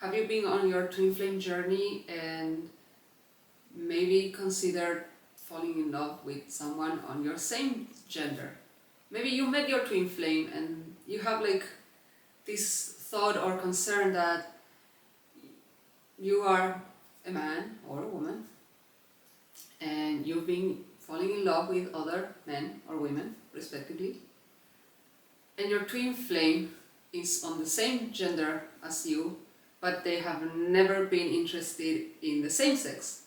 Have you been on your twin flame journey and maybe considered falling in love with someone on your same gender? Maybe you met your twin flame and you have like this thought or concern that you are a man or a woman and you've been falling in love with other men or women respectively, and your twin flame is on the same gender as you, but they have never been interested in the same sex.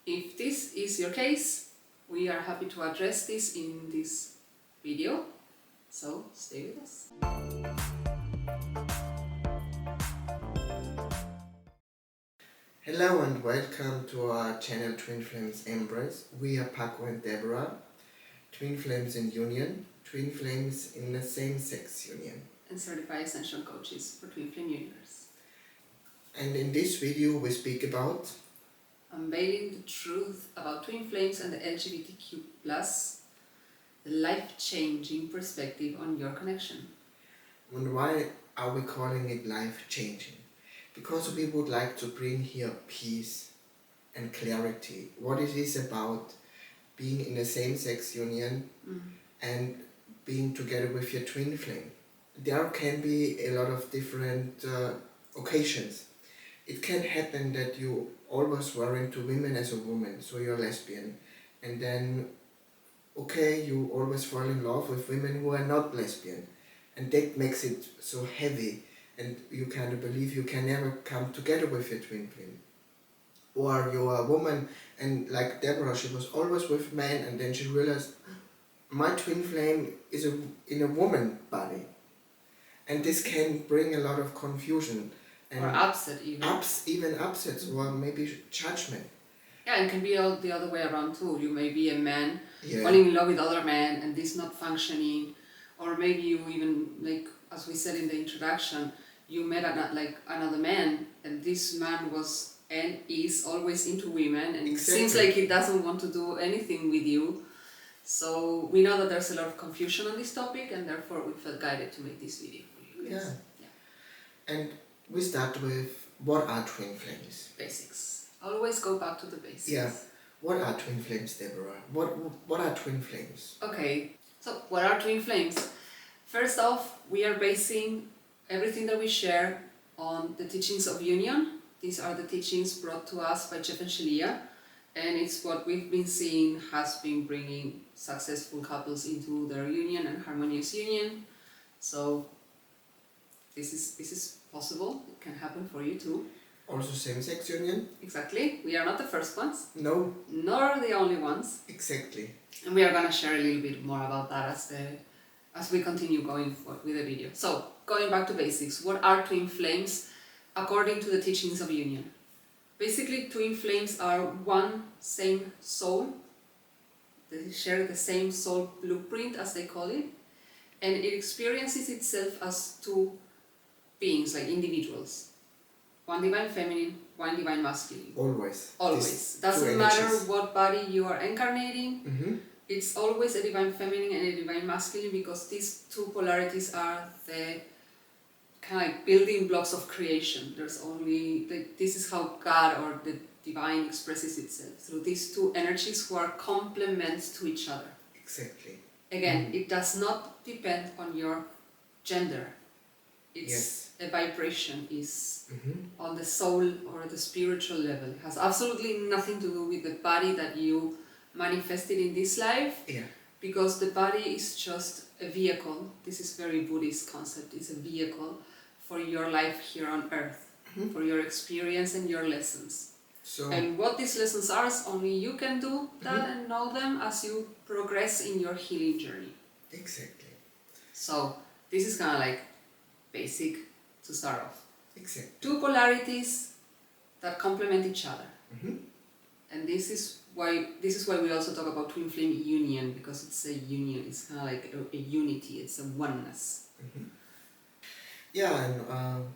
If this is your case, we are happy to address this in this video, so stay with us. Hello and welcome to our channel Twin Flames Embrace. We are Paco and Deborah, Twin Flames in Union, Twin Flames in the same-sex union. And certified essential coaches for Twin Flame Universe. And in this video we speak about Unveiling the truth about twin flames and the LGBTQ+, the life-changing perspective on your connection. and why are we calling it life-changing? Because we would like to bring here peace and clarity, what it is about being in a same-sex union and being together with your twin flame. There can be a lot of different occasions. It can happen that you always were into women as a woman, so you're lesbian, and then you always fall in love with women who are not lesbian, and that makes it so heavy, and you kind of believe you can never come together with your twin flame. Or you're a woman, and like Deborah, she was always with men, and then she realized my twin flame is in a woman body, and this can bring a lot of confusion. Or upset even. Even upsets or maybe judgment. Yeah, and it can be all the other way around too. You may be a man Yeah. falling in love with other men and this not functioning. Or maybe you even, like as we said in the introduction, you met another man and this man was and is always into women and it seems like he doesn't want to do anything with you. So we know that there's a lot of confusion on this topic and therefore we felt guided to make this video for you guys. Yeah. And we start with, what are twin flames? Basics. Always go back to the basics. Yeah. What are twin flames, Deborah? What are twin flames? Okay, so what are twin flames? First off, we are basing everything that we share on the teachings of union. These are the teachings brought to us by Jeff and Shelia, and it's what we've been seeing has been bringing successful couples into their union and harmonious union. So this is possible. It can happen for you too. Also same-sex union? Exactly. We are not the first ones. No. Nor the only ones. Exactly. And we are going to share a little bit more about that as we continue going with the video. So, going back to basics. What are twin flames according to the teachings of union? Basically, twin flames are one same soul. They share the same soul blueprint, as they call it. And it experiences itself as two beings, like individuals. One divine feminine, one divine masculine. Always. Always. Doesn't matter what body you are incarnating. It's always a divine feminine and a divine masculine because these two polarities are the kind of like building blocks of creation. There's only, this is how God or the divine expresses itself, through these two energies who are complements to each other. Exactly. Again, it does not depend on your gender. It's a vibration, is on the soul or the spiritual level. It has absolutely nothing to do with the body that you manifested in this life. Yeah. Because the body is just a vehicle. This is very Buddhist concept. It's a vehicle for your life here on earth, for your experience and your lessons. So, and what these lessons are, is only you can do that and know them as you progress in your healing journey. Exactly. So this is kind of like basic to start off. Exactly. Two polarities that complement each other. And this is why we also talk about twin flame union, because it's a union. It's kind of like a unity. It's a oneness. Yeah, and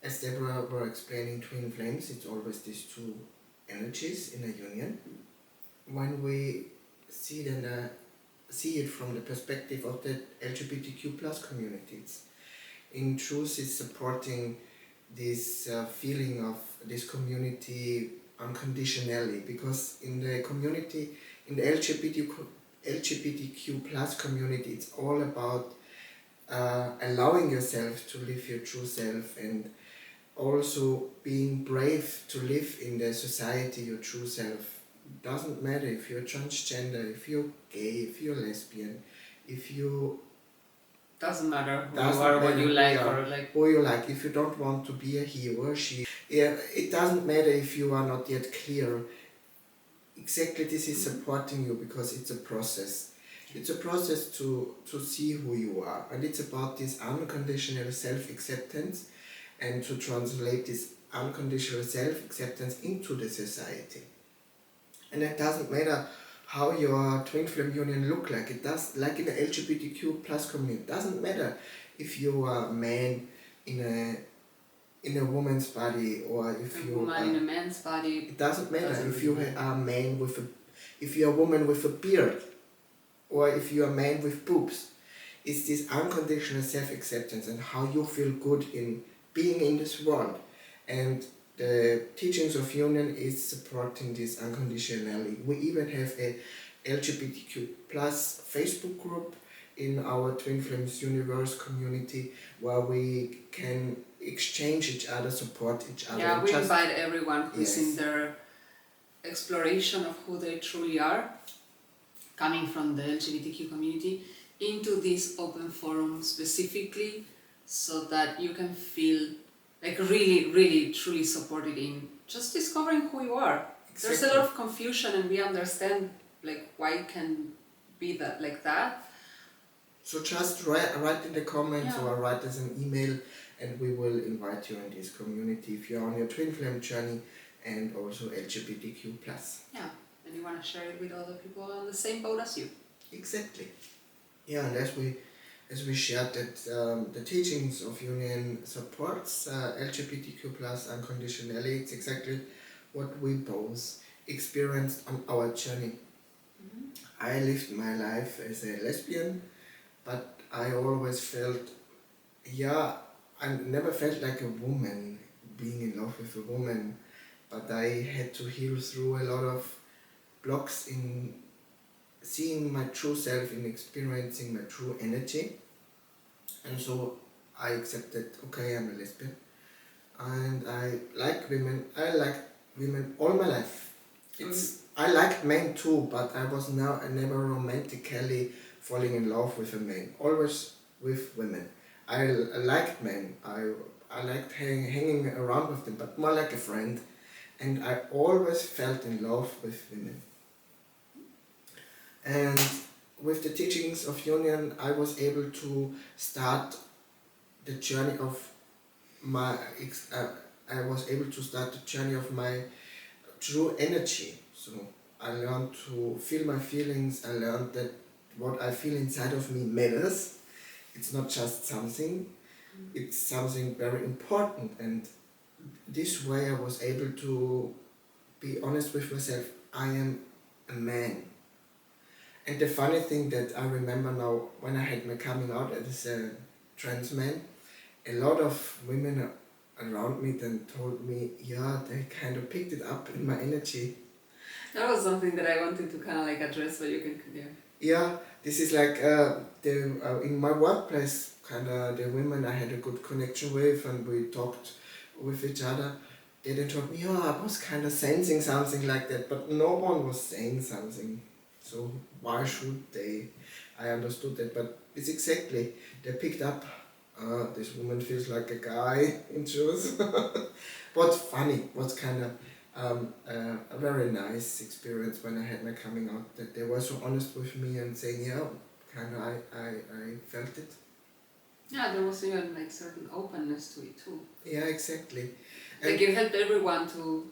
as Deborah were explaining, twin flames, it's always these two energies in a union. When we see it from the perspective of the LGBTQ+ communities, in truth, it's supporting this feeling of this community unconditionally, because in the community, in the LGBTQ plus community, it's all about allowing yourself to live your true self, and also being brave to live in the society your true self. Doesn't matter if you're transgender, if you're gay, if you're lesbian, if you Doesn't matter who you doesn't are, what matter you who like, you are, or like. who you like, if you don't want to be a he or she. Yeah, it doesn't matter if you are not yet clear. Exactly, this is supporting you because it's a process. It's a process to see who you are, and it's about this unconditional self-acceptance, and to translate this unconditional self-acceptance into the society. And it doesn't matter how your twin flame union look like. It does, like in the LGBTQ plus community. It doesn't matter if you are a man in a woman's body, or if A you woman are, in a man's body. it doesn't matter Doesn't if you really are a man with a, if you're a woman with a beard, or if you're a man with boobs. It's this unconditional self-acceptance and how you feel good in being in this world. And the teachings of union is supporting this unconditionally. We even have a LGBTQ plus Facebook group in our Twin Flames Universe community, where we can exchange each other, support each other. Yeah, we invite everyone who's Yes. in their exploration of who they truly are, coming from the LGBTQ community, into this open forum specifically, so that you can feel like really, really, truly supported in just discovering who you are. There's a lot of confusion, and we understand like why it can be that like that. So just write in the comments, Yeah. or write us an email, and we will invite you in this community if you're on your twin flame journey, and also LGBTQ+. Yeah, and you want to share it with other people on the same boat as you. Exactly. Yeah, and as we shared that the teachings of union supports LGBTQ+ unconditionally, it's exactly what we both experienced on our journey. I lived my life as a lesbian, but I always felt, I never felt like a woman, being in love with a woman, but I had to heal through a lot of blocks in seeing my true self, in experiencing my true energy. And so I accepted, okay, I'm a lesbian, and I like women. I liked women all my life. I liked men too, but I was never romantically falling in love with a man. Always with women. I liked men. I liked hanging around with them, but more like a friend. And I always felt in love with women. And with the teachings of union, I was able to start the journey of my. I was able to start the journey of my true energy. So I learned to feel my feelings. I learned that what I feel inside of me matters. It's not just something. It's something very important. And this way I was able to be honest with myself. I am a man. And the funny thing that I remember now, when I had my coming out as a trans man, a lot of women around me then told me, yeah, they kind of picked it up in my energy. That was something that I wanted to kind of like address, but you can continue. Yeah, this is like in my workplace, kind of the women I had a good connection with, and we talked with each other. They then told me, yeah, I was kind of sensing something like that, but no one was saying something. So why should they? I understood that, but it's exactly, they picked up, this woman feels like a guy in truth. What's funny, what's kind of a very nice experience when I had my coming out, that they were so honest with me and saying, yeah, kind of I felt it. Yeah, there was even like certain openness to it too. Yeah, exactly. Like it helped everyone to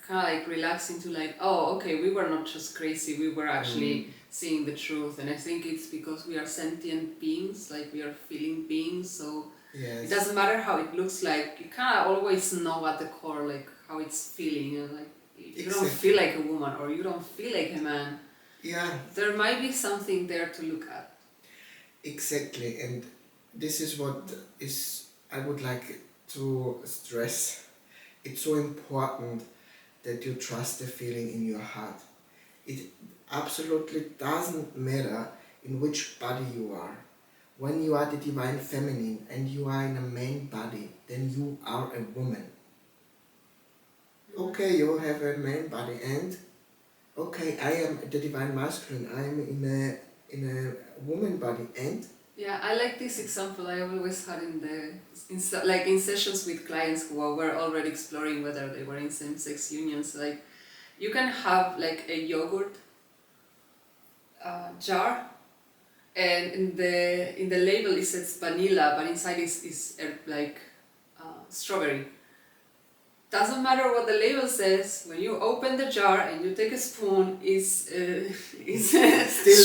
kind of like relax into like, oh, okay, we were not just crazy, we were actually seeing the truth. And I think it's because we are sentient beings, like we are feeling beings, so Yes. it doesn't matter how it looks like, you kind of always know at the core like how it's feeling, and like if you don't feel like a woman or you don't feel like a man, there might be something there to look at. Exactly, and this is what is I would like to stress. It's so important that you trust the feeling in your heart. It absolutely doesn't matter in which body you are. When you are the divine feminine and you are in a man body, then you are a woman. Okay, you have a man body, and okay, I am the divine masculine. I am in a woman body, and Yeah, I like this example I always had in sessions with clients who were already exploring whether they were in same-sex unions. Like, you can have like a yogurt jar, and in the label it says vanilla, but inside is like strawberry. Doesn't matter what the label says. When you open the jar and you take a spoon, it's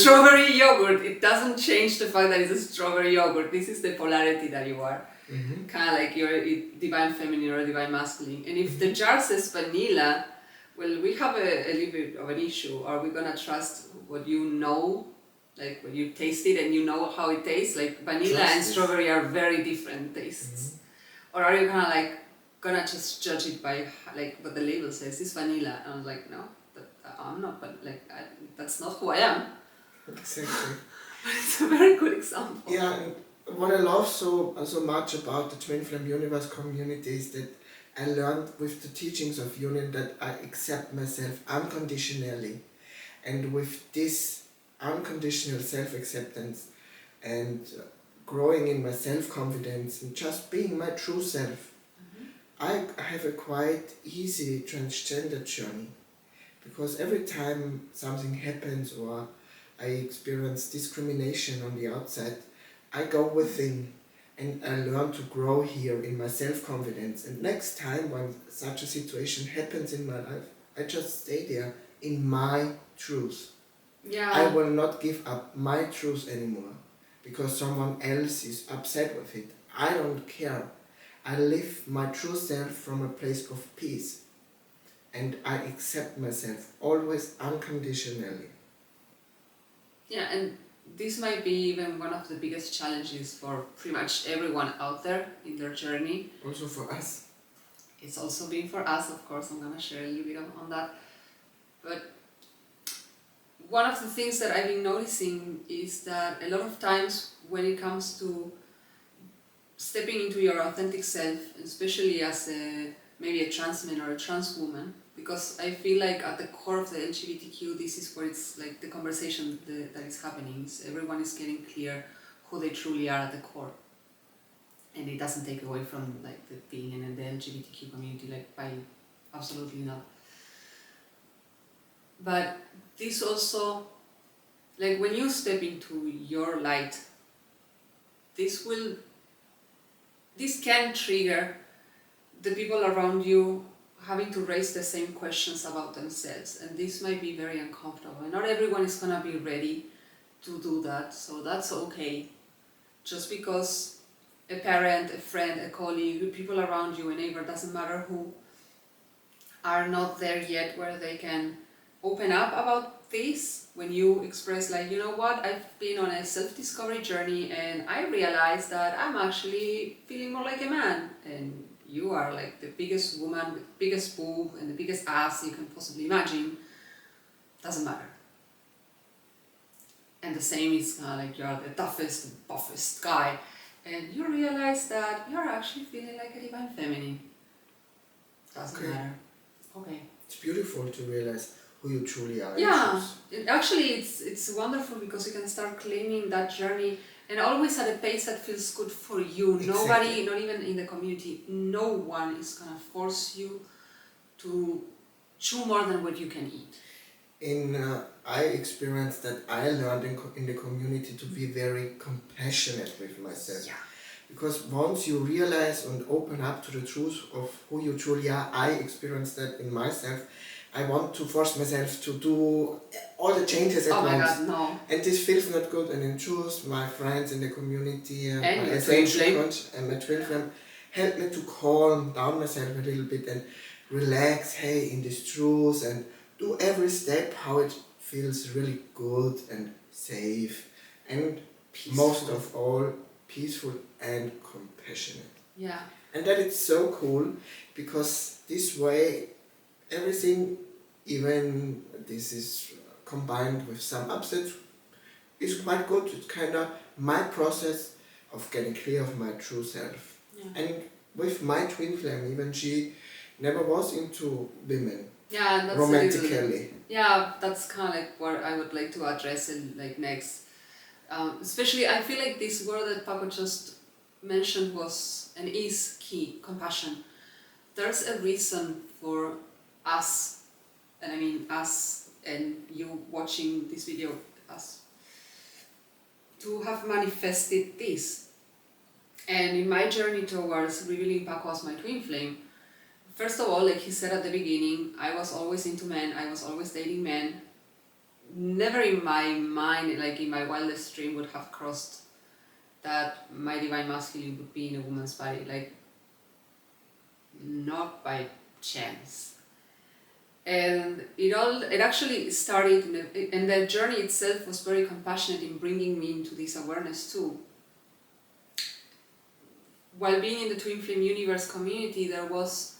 strawberry yogurt. It doesn't change the fact that it's a strawberry yogurt. This is the polarity that you are. mm-hmm. Kind of like you're a divine feminine or a divine masculine. And if the jar says vanilla, well, we have a little bit of an issue. Are we gonna trust what you know? Like when you taste it and you know how it tastes? Like vanilla and strawberry are very different tastes. Mm-hmm. Or are you kind of like gonna just judge it by like what the label says? It's vanilla. And I was like, no, I'm not, but like that's not who I am. Exactly. But it's a very good example. Yeah, and what I love so much about the Twinflame Universe community is that I learned with the teachings of Union that I accept myself unconditionally, and with this unconditional self-acceptance and growing in my self-confidence and just being my true self, I have a quite easy transgender journey, because every time something happens or I experience discrimination on the outside, I go within and I learn to grow here in my self-confidence. And next time when such a situation happens in my life, I just stay there in my truth. Yeah. I will not give up my truth anymore because someone else is upset with it. I don't care. I live my true self from a place of peace, and I accept myself always unconditionally. Yeah, and this might be even one of the biggest challenges for pretty much everyone out there in their journey. Also for us. It's also been for us, of course. I'm gonna share a little bit on that. But one of the things that I've been noticing is that a lot of times when it comes to stepping into your authentic self, especially as maybe a trans man or a trans woman, because I feel like at the core of the LGBTQ, this is where it's like the conversation that is happening. So everyone is getting clear who they truly are at the core, and it doesn't take away from like the being in the LGBTQ community, like by absolutely not. But this also, like when you step into your light, this can trigger the people around you having to raise the same questions about themselves, and this might be very uncomfortable. Not everyone is gonna be ready to do that, so that's okay. Just because a parent, a friend, a colleague, people around you, a neighbor, doesn't matter who, are not there yet where they can open up about this. When you express like, you know what, I've been on a self-discovery journey and I realized that I'm actually feeling more like a man, and you are like the biggest woman with the biggest boob and the biggest ass you can possibly imagine, doesn't matter. And the same is kind of like you're the toughest and buffest guy, and you realize that you're actually feeling like a divine feminine. Doesn't matter. Okay. It's beautiful to realize who you truly are. Yeah, it's wonderful because you can start claiming that journey, and always at a pace that feels good for you. Exactly. Nobody, not even in the community, no one is gonna force you to chew more than what you can eat. I experienced that I learned in the community to be very compassionate with myself. Yeah. Because once you realize and open up to the truth of who you truly are, I experienced that in myself. I want to force myself to do all the changes at once. Oh my God, no. And this feels not good. And in truth, my friends in the community, and my Twinflame and my Twinflame helped me to calm down myself a little bit and relax, hey, in this truth, and do every step how it feels really good and safe and peaceful. Most of all, peaceful and compassionate. Yeah. And that it's so cool, because this way everything, even this is combined with some upsets, is quite good. It's kind of my process of getting clear of my true self. Yeah. And with my twin flame, even she never was into women Yeah, and that's romantically. Yeah, that's kind of like what I would like to address in like next. Especially, I feel like this word that Paco just mentioned was and is key: compassion. There's a reason for us, and I mean us and you watching this video, us, to have manifested this. And in my journey towards revealing Paco as my twin flame, first of all, like he said at the beginning, I was always into men, I was always dating men. Never in my mind, like in my wildest dream, would have crossed that my divine masculine would be in a woman's body, like not by chance. And it actually started, and the journey itself was very compassionate in bringing me into this awareness too. While being in the Twin Flame Universe community, there was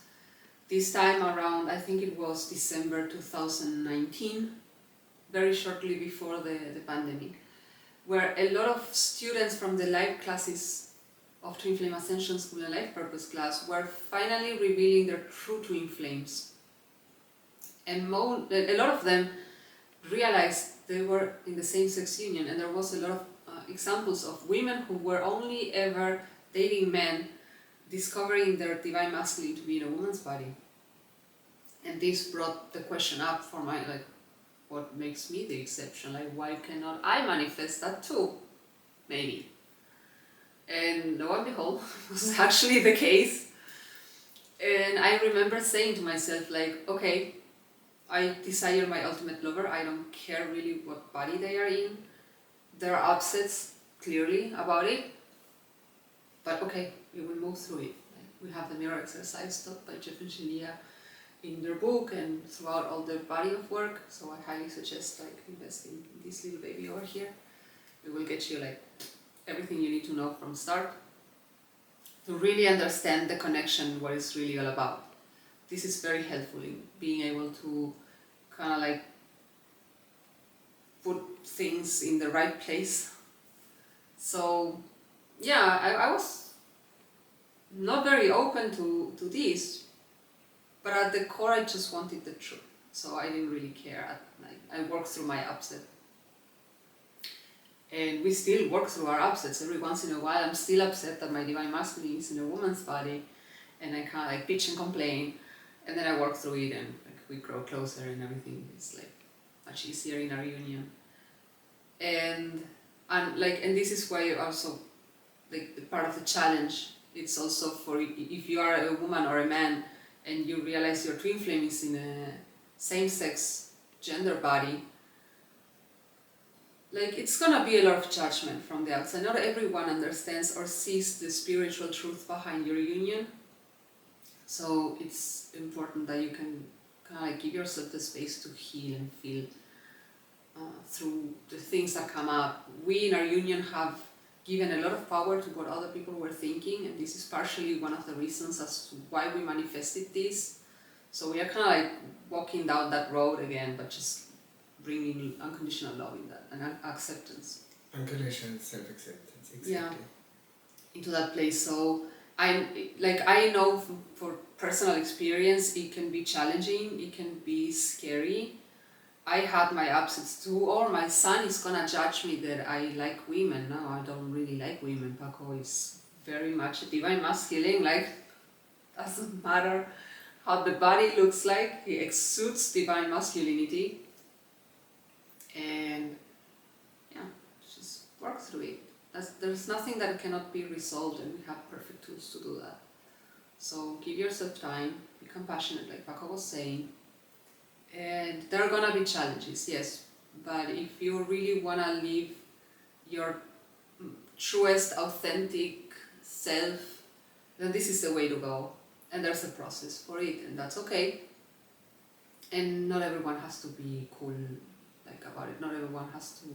this time around, I think it was December 2019, very shortly before the pandemic, where a lot of students from the live classes of Twin Flame Ascension School and Life Purpose class were finally revealing their true twin flames. And a lot of them realized they were in the same-sex union, and there was a lot of examples of women who were only ever dating men discovering their divine masculine to be in a woman's body. And this brought the question up for my, like, what makes me the exception? Like, why cannot I manifest that too? Maybe. And lo and behold, it was actually the case. And I remember saying to myself, like, okay, I desire my ultimate lover. I don't care really what body they are in. There are upsets, clearly, about it. But okay, we will move through it. We have the mirror exercise taught by Jeff and Shelia in their book and throughout all their body of work. So I highly suggest like investing in this little baby over here. It will get you like everything you need to know from start to really understand the connection, what it's really all about. This is very helpful in being able to kind of like put things in the right place. So yeah, I was not very open to this, but at the core I just wanted the truth. So I didn't really care. I worked through my upset. And we still work through our upsets. Every once in a while I'm still upset that my divine masculine is in a woman's body, and I kind of like bitch and complain, and then I work through it, and like we grow closer and everything is like much easier in our union. And this is why also like the part of the challenge, it's also for if you are a woman or a man and you realize your twin flame is in a same-sex gender body, like it's gonna be a lot of judgment from the outside. Not everyone understands or sees the spiritual truth behind your union. So it's important that you can kind of like give yourself the space to heal and feel through the things that come up. We in our union have given a lot of power to what other people were thinking, and this is partially one of the reasons as to why we manifested this. So we are kind of like walking down that road again, but just bringing unconditional love in that and acceptance. Unconditional self-acceptance, exactly. Yeah, into that place. So I know for personal experience, it can be challenging, it can be scary. I had my upsets too, or my son is gonna judge me that I like women. No, I don't really like women. Paco is very much a divine masculine, like doesn't matter how the body looks like, he exudes divine masculinity. And yeah, just work through it. There's nothing that cannot be resolved, and we have perfect tools to do that. So give yourself time, be compassionate, like Paco was saying. And there are gonna be challenges, yes, but if you really wanna live your truest, authentic self, then this is the way to go. And there's a process for it, and that's okay. And not everyone has to be cool like about it. Not everyone has to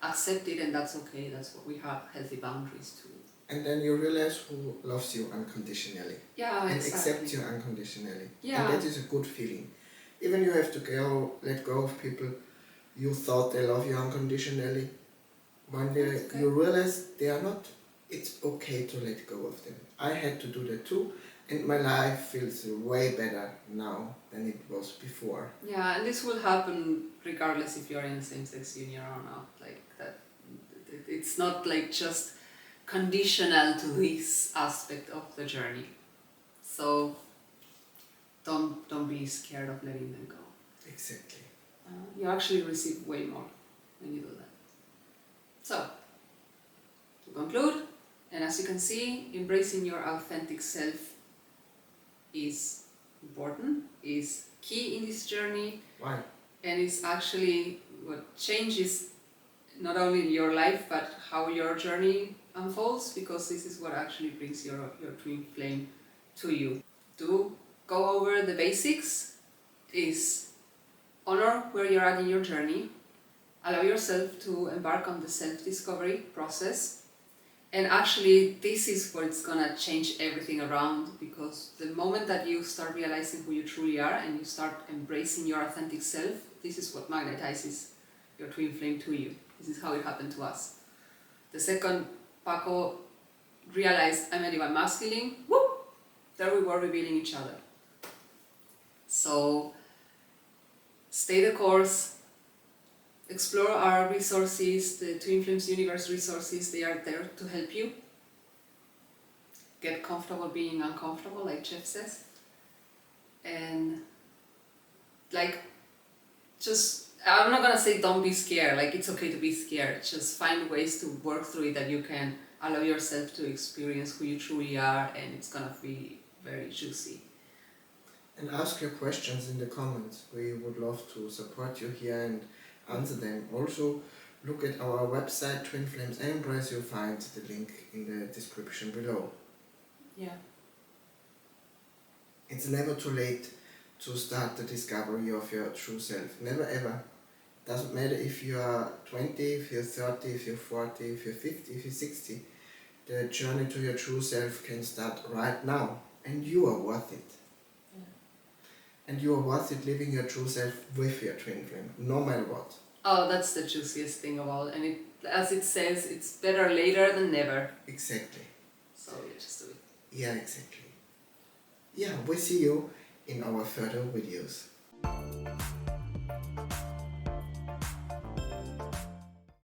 accept it, and that's okay. That's what we have, healthy boundaries And then you realize who loves you unconditionally. Yeah, and exactly. accepts you unconditionally. Yeah. And that is a good feeling. Even you have to let go of people you thought they love you unconditionally. One day okay. you realize they are not. It's okay to let go of them. I had to do that too, and my life feels way better now than it was before. Yeah, and this will happen regardless if you're in a same-sex union or not. Like that, it's not like just conditional to this aspect of the journey. So don't be scared of letting them go. Exactly. You actually receive way more when you do that. So, to conclude, and as you can see, embracing your authentic self is important, is key in this journey. Why? And it's actually what changes not only your life but how your journey unfolds, because this is what actually brings your twin flame to you. To go over the basics is honor where you're at in your journey, allow yourself to embark on the self-discovery process, and actually this is what's gonna change everything around, because the moment that you start realizing who you truly are and you start embracing your authentic self, this is what magnetizes your twin flame to you. This is how it happened to us. The second Paco realized I'm a divine masculine, whoop, there we were revealing each other. So stay the course, explore our resources, the Twin Flames Universe resources. They are there to help you. Get comfortable being uncomfortable, like Jeff says. And like, just, I'm not gonna say don't be scared, like it's okay to be scared. Just find ways to work through it that you can allow yourself to experience who you truly are, and it's gonna be very juicy. And ask your questions in the comments. We would love to support you here and answer them. Also, look at our website, Twin Flames Embrace. You'll find the link in the description below. Yeah. It's never too late to start the discovery of your true self. Never ever. Doesn't matter if you are 20, if you're 30, if you're 40, if you're 50, if you're 60. The journey to your true self can start right now. And you are worth it. Yeah. And you are worth it living your true self with your twin flame, no matter what. Oh, that's the juiciest thing of all. And it, as it says, it's better later than never. Exactly. So yeah, just do it. Yeah, exactly. Yeah, we'll see you in our further videos.